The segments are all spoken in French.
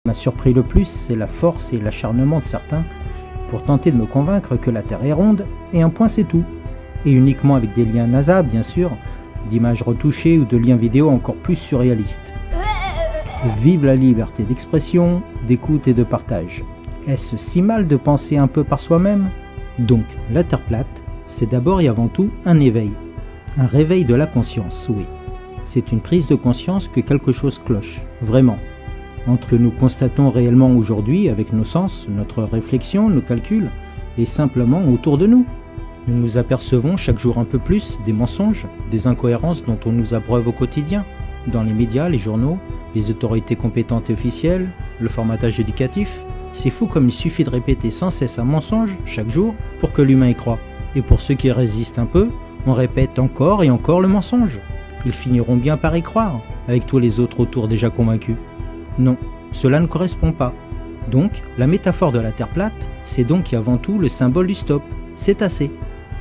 m'a surpris le plus, c'est la force et l'acharnement de certains pour tenter de me convaincre que la Terre est ronde et un point c'est tout. Et uniquement avec des liens NASA, bien sûr, d'images retouchées ou de liens vidéo encore plus surréalistes. Vive la liberté d'expression, d'écoute et de partage. Est-ce si mal de penser un peu par soi-même? Donc, la Terre plate, c'est d'abord et avant tout un éveil. Un réveil de la conscience, oui. C'est une prise de conscience que quelque chose cloche, vraiment. Entre nous constatons réellement aujourd'hui avec nos sens, notre réflexion, nos calculs, et simplement autour de nous. Nous nous apercevons chaque jour un peu plus des mensonges, des incohérences dont on nous abreuve au quotidien, dans les médias, les journaux, les autorités compétentes et officielles, le formatage éducatif. C'est fou comme il suffit de répéter sans cesse un mensonge chaque jour pour que l'humain y croit. Et pour ceux qui résistent un peu, on répète encore et encore le mensonge. Ils finiront bien par y croire, avec tous les autres autour déjà convaincus. Non, cela ne correspond pas. Donc, la métaphore de la Terre plate, c'est donc avant tout le symbole du stop. C'est assez.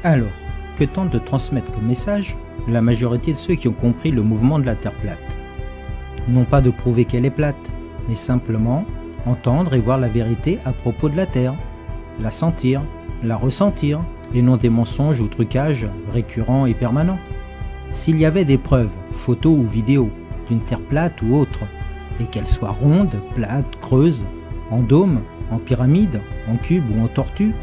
Alors, que tente de transmettre comme message la majorité de ceux qui ont compris le mouvement de la Terre plate? Non pas de prouver qu'elle est plate, mais simplement entendre et voir la vérité à propos de la Terre, la sentir, la ressentir, et non des mensonges ou trucages récurrents et permanents. S'il y avait des preuves, photos ou vidéos, d'une Terre plate ou autre, et qu'elle soit ronde, plate, creuse, en dôme, en pyramide, en cube ou en tortue,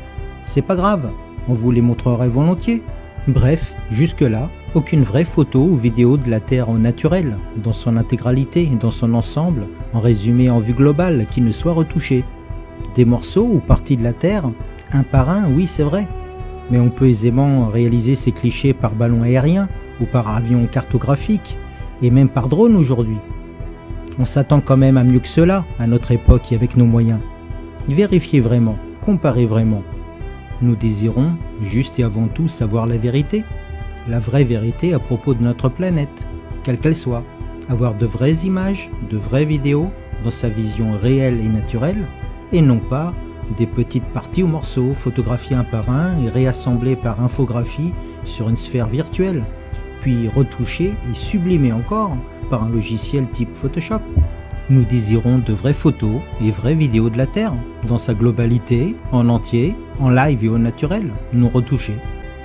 c'est pas grave, on vous les montrerait volontiers. Bref, jusque-là, aucune vraie photo ou vidéo de la Terre au naturel, dans son intégralité, dans son ensemble, en résumé en vue globale, qui ne soit retouchée. Des morceaux ou parties de la Terre, un par un, oui c'est vrai, mais on peut aisément réaliser ces clichés par ballon aérien ou par avion cartographique, et même par drone aujourd'hui. On s'attend quand même à mieux que cela, à notre époque et avec nos moyens. Vérifiez vraiment, comparez vraiment. Nous désirons, juste et avant tout, savoir la vraie vérité à propos de notre planète, quelle qu'elle soit. Avoir de vraies images, de vraies vidéos, dans sa vision réelle et naturelle, et non pas des petites parties ou morceaux photographiés un par un et réassemblés par infographie sur une sphère virtuelle, puis retouchés et sublimés encore par un logiciel type Photoshop. Nous désirons de vraies photos et vraies vidéos de la Terre, dans sa globalité, en entier, en live et au naturel, non retouchées.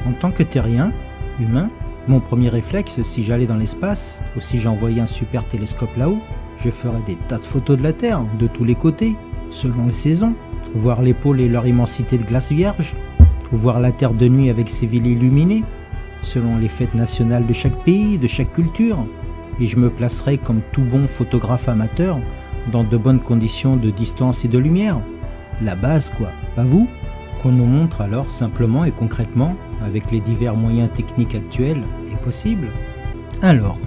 En tant que terrien, humain, mon premier réflexe, si j'allais dans l'espace, ou si j'envoyais un super télescope là-haut, je ferais des tas de photos de la Terre, de tous les côtés, selon les saisons, voir les pôles et leur immensité de glace vierge, ou voir la Terre de nuit avec ses villes illuminées, selon les fêtes nationales de chaque pays, de chaque culture, et je me placerai comme tout bon photographe amateur dans de bonnes conditions de distance et de lumière. La base quoi, pas vous? Qu'on nous montre alors simplement et concrètement, avec les divers moyens techniques actuels et possibles. Alors,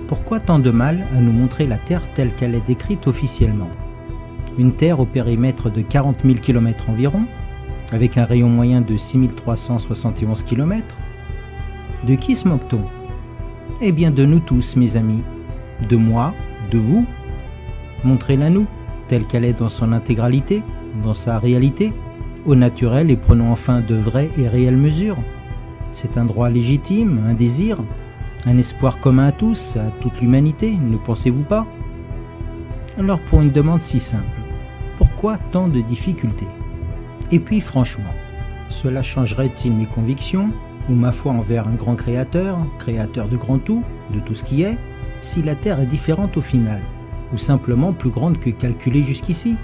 pourquoi tant de mal à nous montrer la Terre telle qu'elle est décrite officiellement? Une Terre au périmètre de 40 000 km environ, avec un rayon moyen de 6371 km. De qui se moque-t-on? Eh bien de nous tous, mes amis. De moi, de vous. Montrez-la nous, telle qu'elle est dans son intégralité, dans sa réalité, au naturel, et prenons enfin de vraies et réelles mesures. C'est un droit légitime, un désir, un espoir commun à tous, à toute l'humanité, ne pensez-vous pas? Alors pour une demande si simple, pourquoi tant de difficultés? Et puis franchement, cela changerait-il mes convictions ou ma foi envers un grand créateur, créateur de grand tout, de tout ce qui est, si la Terre est différente au final, ou simplement plus grande que calculée jusqu'ici?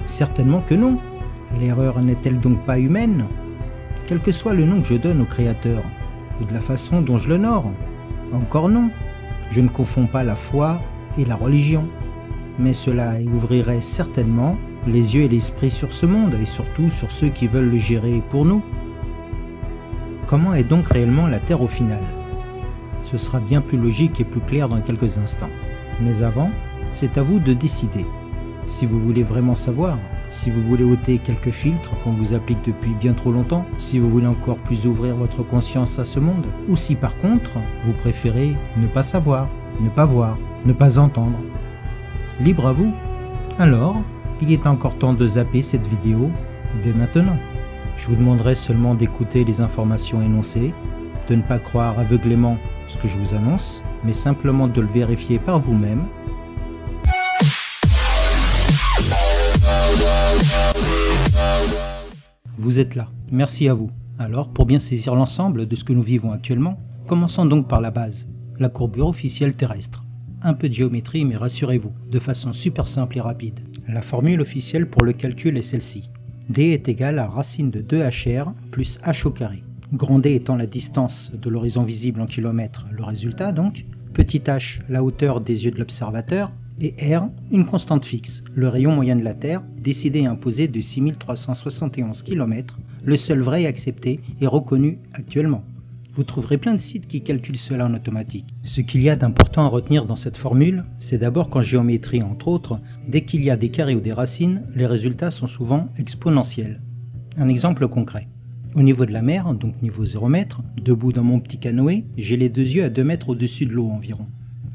Certainement que non. L'erreur n'est-elle donc pas humaine? Quel que soit le nom que je donne au créateur, ou de la façon dont je l'honore? Encore non. Je ne confonds pas la foi et la religion. Mais cela ouvrirait certainement les yeux et l'esprit sur ce monde, et surtout sur ceux qui veulent le gérer pour nous. Comment est donc réellement la Terre au final? Ce sera bien plus logique et plus clair dans quelques instants. Mais avant, c'est à vous de décider. Si vous voulez vraiment savoir, si vous voulez ôter quelques filtres qu'on vous applique depuis bien trop longtemps, si vous voulez encore plus ouvrir votre conscience à ce monde, ou si par contre, vous préférez ne pas savoir, ne pas voir, ne pas entendre. Libre à vous. Alors, il est encore temps de zapper cette vidéo dès maintenant. Je vous demanderai seulement d'écouter les informations énoncées, de ne pas croire aveuglément ce que je vous annonce, mais simplement de le vérifier par vous-même. vous êtes là. Merci à vous. Alors, pour bien saisir l'ensemble de ce que nous vivons actuellement, commençons donc par la base, la courbure officielle terrestre. Un peu de géométrie, mais rassurez-vous, de façon super simple et rapide. La formule officielle pour le calcul est celle-ci. D est égal à racine de 2HR plus H au carré. Grand D étant la distance de l'horizon visible en kilomètres, le résultat donc. Petit h, la hauteur des yeux de l'observateur. Et R, une constante fixe, le rayon moyen de la Terre, décidé et imposé de 6371 km, le seul vrai et accepté et reconnu actuellement. Vous trouverez plein de sites qui calculent cela en automatique. Ce qu'il y a d'important à retenir dans cette formule, c'est d'abord qu'en géométrie entre autres, dès qu'il y a des carrés ou des racines, les résultats sont souvent exponentiels. Un exemple concret. Au niveau de la mer, donc niveau 0 m, debout dans mon petit canoë, j'ai les deux yeux à 2 mètres au-dessus de l'eau environ.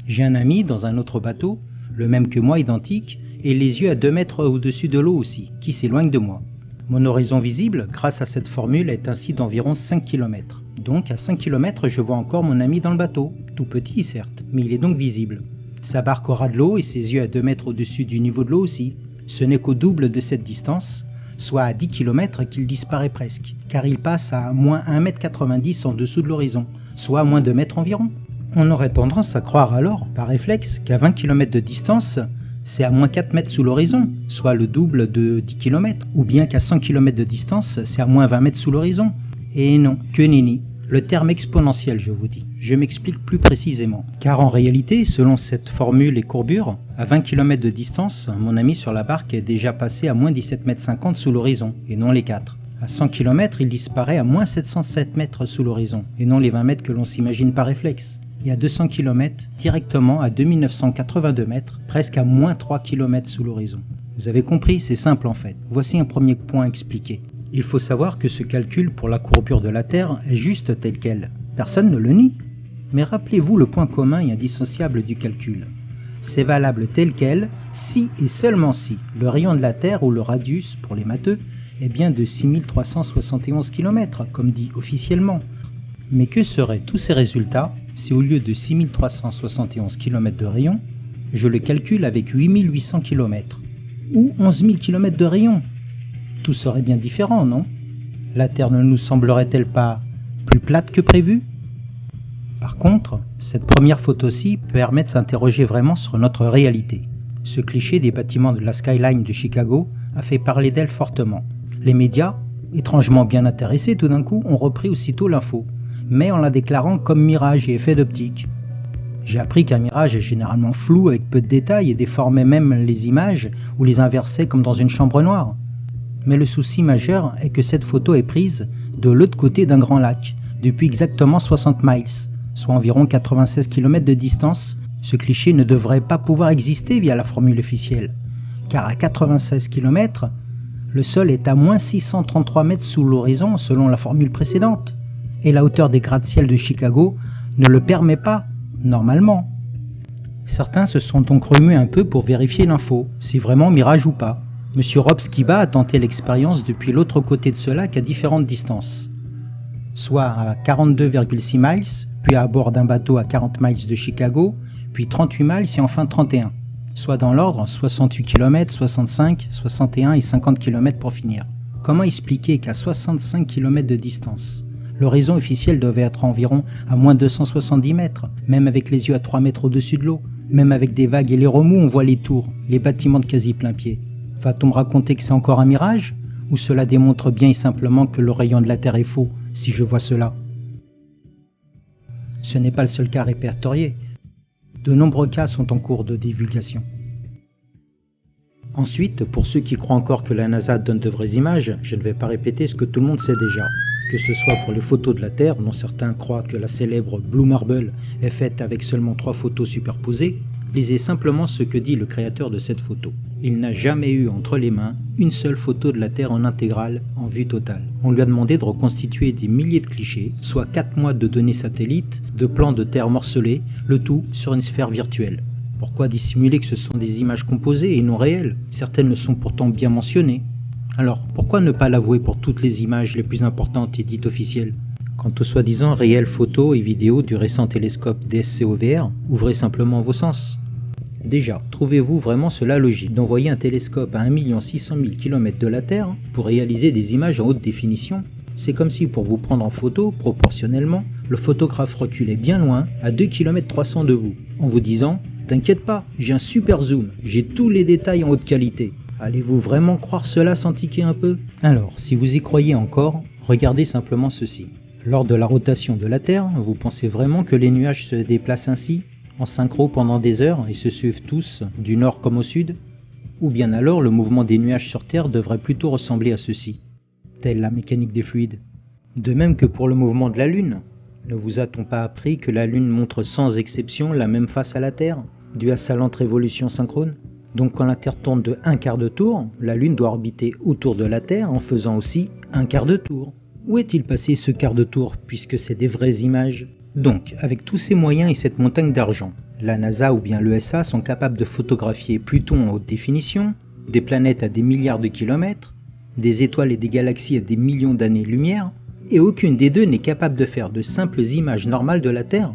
J'ai un ami dans un autre bateau, le même que moi, identique, et les yeux à 2 mètres au-dessus de l'eau aussi, qui s'éloigne de moi. Mon horizon visible, grâce à cette formule, est ainsi d'environ 5 km. Donc à 5 km, je vois encore mon ami dans le bateau, tout petit certes, mais il est donc visible. Sa barque aura de l'eau et ses yeux à 2 mètres au-dessus du niveau de l'eau aussi. Ce n'est qu'au double de cette distance, soit à 10 km qu'il disparaît presque, car il passe à moins 1,90 m en dessous de l'horizon, soit à moins 2 mètres environ. On aurait tendance à croire alors, par réflexe, qu'à 20 km de distance, c'est à moins 4 mètres sous l'horizon, soit le double de 10 km, ou bien qu'à 100 km de distance, c'est à moins 20 mètres sous l'horizon. Et non, que nenni. Le terme exponentiel, je vous dis. Je m'explique plus précisément. Car en réalité, selon cette formule et courbure, à 20 km de distance, mon ami sur la barque est déjà passé à moins 17,50 mètres sous l'horizon, et non les 4. À 100 km, il disparaît à moins 707 mètres sous l'horizon, et non les 20 mètres que l'on s'imagine par réflexe. Et à 200 km, directement à 2982 mètres, presque à moins 3 km sous l'horizon. Vous avez compris, c'est simple en fait. Voici un premier point expliqué. Il faut savoir que ce calcul pour la courbure de la Terre est juste tel quel. Personne ne le nie. Mais rappelez-vous le point commun et indissociable du calcul. C'est valable tel quel si et seulement si le rayon de la Terre ou le radius pour les matheux est bien de 6371 km, comme dit officiellement. Mais que seraient tous ces résultats si au lieu de 6371 km de rayon, je le calcule avec 8800 km ou 11 000 km de rayon? Tout serait bien différent, non? La Terre ne nous semblerait-elle pas plus plate que prévu? Par contre, cette première photo-ci permet de s'interroger vraiment sur notre réalité. Ce cliché des bâtiments de la skyline de Chicago a fait parler d'elle fortement. Les médias, étrangement bien intéressés tout d'un coup, ont repris aussitôt l'info, mais en la déclarant comme mirage et effet d'optique. J'ai appris qu'un mirage est généralement flou avec peu de détails et déformait même les images ou les inversait comme dans une chambre noire. Mais le souci majeur est que cette photo est prise de l'autre côté d'un grand lac, depuis exactement 60 miles, soit environ 96 km de distance. Ce cliché ne devrait pas pouvoir exister via la formule officielle, car à 96 km, le sol est à moins 633 mètres sous l'horizon selon la formule précédente, et la hauteur des gratte-ciel de Chicago ne le permet pas, normalement. Certains se sont donc remués un peu pour vérifier l'info, si vraiment mirage ou pas. Monsieur Rob Skiba a tenté l'expérience depuis l'autre côté de ce lac à différentes distances, soit à 42,6 miles, puis à bord d'un bateau à 40 miles de Chicago, puis 38 miles et enfin 31, soit dans l'ordre 68 km, 65, 61 et 50 km pour finir. Comment expliquer qu'à 65 km de distance, l'horizon officiel devait être environ à moins 270 mètres, même avec les yeux à 3 mètres au-dessus de l'eau, même avec des vagues et les remous, on voit les tours, les bâtiments de quasi plein pied. Va-t-on me raconter que c'est encore un mirage? Ou cela démontre bien et simplement que le rayon de la Terre est faux, si je vois cela? Ce n'est pas le seul cas répertorié. De nombreux cas sont en cours de divulgation. Ensuite, pour ceux qui croient encore que la NASA donne de vraies images, je ne vais pas répéter ce que tout le monde sait déjà. Que ce soit pour les photos de la Terre, dont certains croient que la célèbre Blue Marble est faite avec seulement 3 photos superposées, lisez simplement ce que dit le créateur de cette photo. Il n'a jamais eu entre les mains une seule photo de la Terre en intégrale, en vue totale. On lui a demandé de reconstituer des milliers de clichés, soit 4 mois de données satellites, de plans de Terre morcelés, le tout sur une sphère virtuelle. Pourquoi dissimuler que ce sont des images composées et non réelles? Certaines le sont pourtant bien mentionnées. Alors, pourquoi ne pas l'avouer pour toutes les images les plus importantes et dites officielles? Quant aux soi-disant réelles photos et vidéos du récent télescope DSC-OVR, ouvrez simplement vos sens. Déjà, trouvez-vous vraiment cela logique d'envoyer un télescope à 1 600 000 km de la Terre pour réaliser des images en haute définition? C'est comme si pour vous prendre en photo, proportionnellement, le photographe reculait bien loin, à 2 km 300 de vous, en vous disant « T'inquiète pas, j'ai un super zoom, j'ai tous les détails en haute qualité ». Allez-vous vraiment croire cela sans tiquer un peu? Alors, si vous y croyez encore, regardez simplement ceci. Lors de la rotation de la Terre, vous pensez vraiment que les nuages se déplacent ainsi, en synchro pendant des heures et se suivent tous, du nord comme au sud? Ou bien alors le mouvement des nuages sur Terre devrait plutôt ressembler à ceci, telle la mécanique des fluides. De même que pour le mouvement de la Lune, ne vous a-t-on pas appris que la Lune montre sans exception la même face à la Terre, due à sa lente révolution synchrone? Donc quand la Terre tourne de 1/4 de tour, la Lune doit orbiter autour de la Terre en faisant aussi 1/4 de tour. Où est-il passé ce quart de tour, puisque c'est des vraies images? Donc, avec tous ces moyens et cette montagne d'argent, la NASA ou bien l'ESA sont capables de photographier Pluton en haute définition, des planètes à des milliards de kilomètres, des étoiles et des galaxies à des millions d'années-lumière, et aucune des deux n'est capable de faire de simples images normales de la Terre.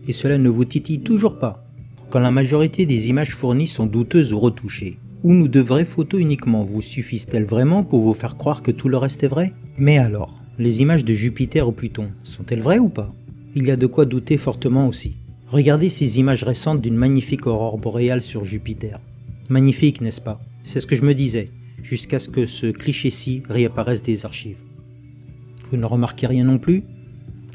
Et cela ne vous titille toujours pas, quand la majorité des images fournies sont douteuses ou retouchées. Ou de vraies photos uniquement vous suffisent-elles vraiment pour vous faire croire que tout le reste est vrai? Mais alors, les images de Jupiter ou Pluton, sont-elles vraies ou pas? Il y a de quoi douter fortement aussi. Regardez ces images récentes d'une magnifique aurore boréale sur Jupiter. Magnifique, n'est-ce pas? C'est ce que je me disais, jusqu'à ce que ce cliché-ci réapparaisse des archives. Vous ne remarquez rien non plus?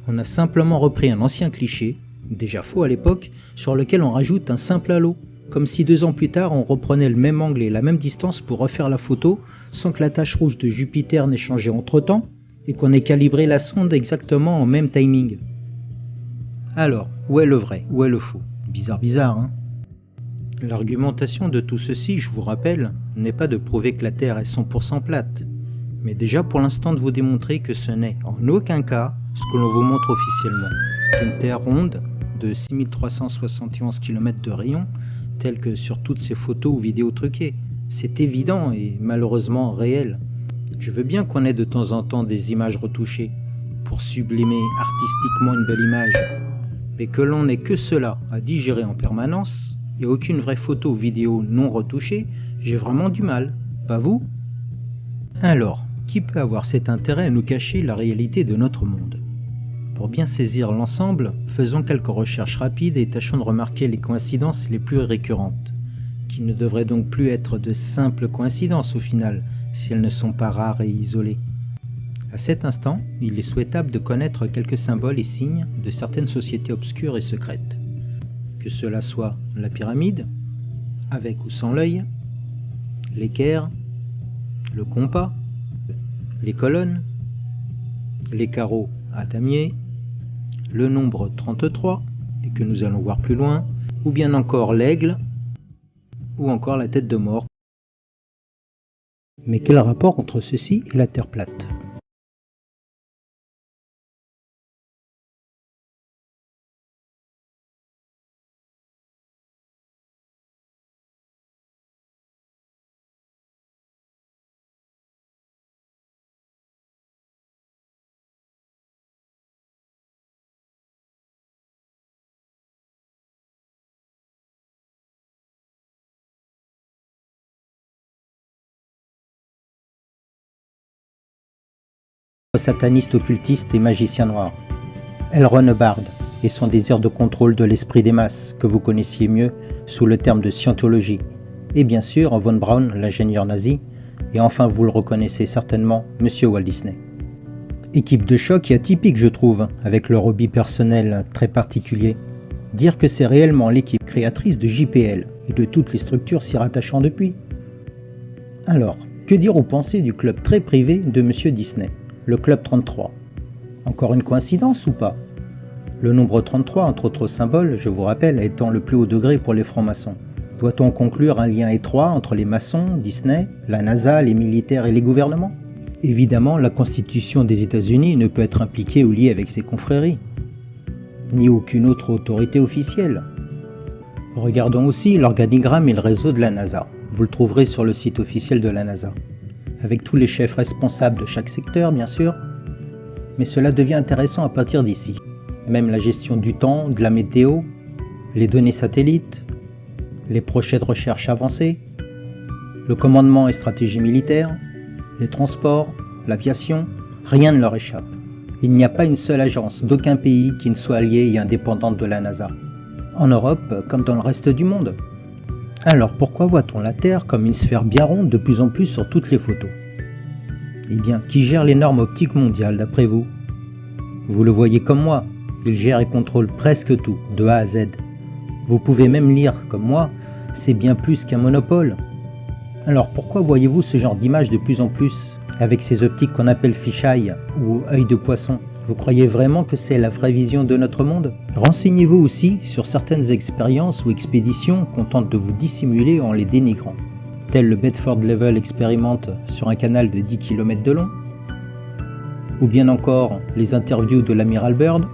On a simplement repris un ancien cliché, déjà faux à l'époque, sur lequel on rajoute un simple halo, comme si 2 ans plus tard on reprenait le même angle et la même distance pour refaire la photo, sans que la tache rouge de Jupiter n'ait changé entre-temps, et qu'on ait calibré la sonde exactement en même timing. Alors, où est le vrai, où est le faux? Bizarre, hein? L'argumentation de tout ceci, je vous rappelle, n'est pas de prouver que la Terre est 100% plate, mais déjà pour l'instant de vous démontrer que ce n'est en aucun cas ce que l'on vous montre officiellement, qu'une Terre ronde de 6371 km de rayon, telle que sur toutes ces photos ou vidéos truquées. C'est évident et malheureusement réel. Je veux bien qu'on ait de temps en temps des images retouchées, pour sublimer artistiquement une belle image, mais que l'on n'ait que cela à digérer en permanence, et aucune vraie photo ou vidéo non retouchée, j'ai vraiment du mal, pas vous? Alors, qui peut avoir cet intérêt à nous cacher la réalité de notre monde? Pour bien saisir l'ensemble, faisons quelques recherches rapides et tâchons de remarquer les coïncidences les plus récurrentes, qui ne devraient donc plus être de simples coïncidences au final, si elles ne sont pas rares et isolées. À cet instant, il est souhaitable de connaître quelques symboles et signes de certaines sociétés obscures et secrètes. Que cela soit la pyramide, avec ou sans l'œil, l'équerre, le compas, les colonnes, les carreaux à damier, le nombre 33, et que nous allons voir plus loin, ou bien encore l'aigle, ou encore la tête de mort. Mais quel rapport entre ceci et la Terre plate? Sataniste, occultiste et magicien noir. L. Ron Hubbard et son désir de contrôle de l'esprit des masses, que vous connaissiez mieux sous le terme de scientologie. Et bien sûr, Von Braun, l'ingénieur nazi, et enfin vous le reconnaissez certainement, Monsieur Walt Disney. Équipe de choc et atypique je trouve, avec leur hobby personnel très particulier. Dire que c'est réellement l'équipe créatrice de JPL et de toutes les structures s'y rattachant depuis. Alors, que dire aux pensées du club très privé de Monsieur Disney, le Club 33? Encore une coïncidence ou pas? Le nombre 33, entre autres symboles, je vous rappelle, étant le plus haut degré pour les francs-maçons. Doit-on conclure un lien étroit entre les maçons, Disney, la NASA, les militaires et les gouvernements? Évidemment, la Constitution des États-Unis ne peut être impliquée ou liée avec ces confréries, ni aucune autre autorité officielle. Regardons aussi l'organigramme et le réseau de la NASA. Vous le trouverez sur le site officiel de la NASA, avec tous les chefs responsables de chaque secteur, bien sûr. Mais cela devient intéressant à partir d'ici. Même la gestion du temps, de la météo, les données satellites, les projets de recherche avancés, le commandement et stratégie militaire, les transports, l'aviation, rien ne leur échappe. Il n'y a pas une seule agence d'aucun pays qui ne soit alliée et indépendante de la NASA. En Europe, comme dans le reste du monde. Alors pourquoi voit-on la Terre comme une sphère bien ronde de plus en plus sur toutes les photos? Eh bien, qui gère les normes optiques mondiales d'après vous? Vous le voyez comme moi, il gère et contrôle presque tout, de A à Z. Vous pouvez même lire, comme moi, c'est bien plus qu'un monopole. Alors pourquoi voyez-vous ce genre d'image de plus en plus, avec ces optiques qu'on appelle fisheye ou œil de poisson? Vous croyez vraiment que c'est la vraie vision de notre monde? Renseignez-vous aussi sur certaines expériences ou expéditions qu'on tente de vous dissimuler en les dénigrant, tel le Bedford Level Experiment sur un canal de 10 km de long, ou bien encore les interviews de l'amiral Byrd,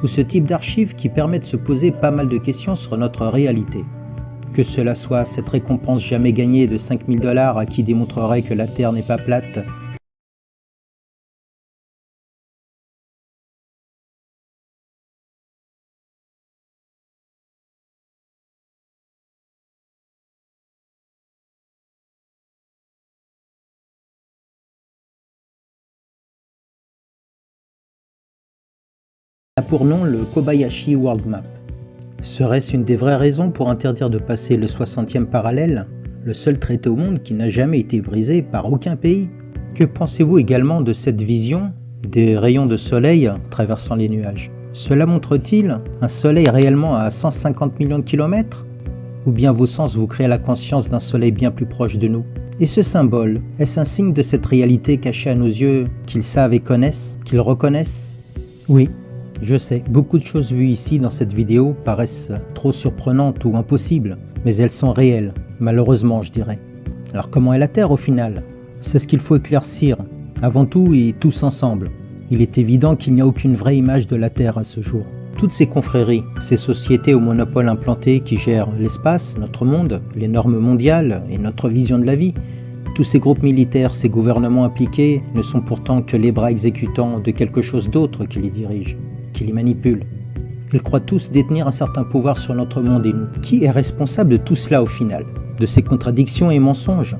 ou ce type d'archives qui permet de se poser pas mal de questions sur notre réalité. Que cela soit cette récompense jamais gagnée de 5000 $ à qui démontrerait que la Terre n'est pas plate, a pour nom le Kobayashi World Map. Serait-ce une des vraies raisons pour interdire de passer le 60e parallèle, le seul traité au monde qui n'a jamais été brisé par aucun pays? Que pensez-vous également de cette vision des rayons de soleil traversant les nuages? Cela montre-t-il un soleil réellement à 150 millions de kilomètres? Ou bien vos sens vous créent la conscience d'un soleil bien plus proche de nous? Et ce symbole, est-ce un signe de cette réalité cachée à nos yeux qu'ils savent et connaissent, qu'ils reconnaissent? Oui. Je sais, beaucoup de choses vues ici dans cette vidéo paraissent trop surprenantes ou impossibles, mais elles sont réelles, malheureusement je dirais. Alors comment est la Terre au final? C'est ce qu'il faut éclaircir, avant tout et tous ensemble. Il est évident qu'il n'y a aucune vraie image de la Terre à ce jour. Toutes ces confréries, ces sociétés au monopole implanté qui gèrent l'espace, notre monde, les normes mondiales et notre vision de la vie, tous ces groupes militaires, ces gouvernements impliqués ne sont pourtant que les bras exécutants de quelque chose d'autre qui les dirige, qui les manipule. Ils croient tous détenir un certain pouvoir sur notre monde et nous. Qui est responsable de tout cela au final? De ces contradictions et mensonges?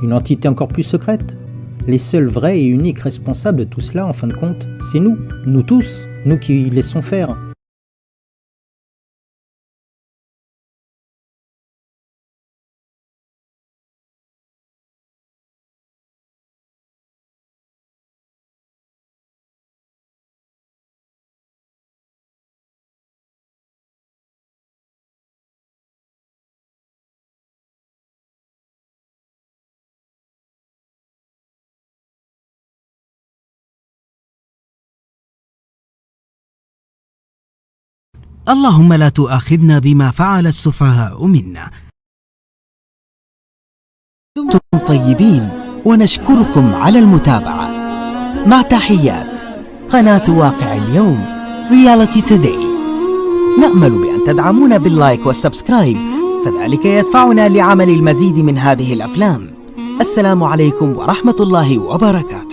Une entité encore plus secrète? Les seuls vrais et uniques responsables de tout cela, en fin de compte, c'est nous. Nous tous. Nous qui laissons faire. اللهم لا تؤاخذنا بما فعل السفهاء منا. دمتم طيبين ونشكركم على المتابعة. مع تحيات قناة واقع اليوم Reality Today. نأمل بأن تدعمونا باللايك والسبسكرايب، فذلك يدفعنا لعمل المزيد من هذه الأفلام. السلام عليكم ورحمة الله وبركاته.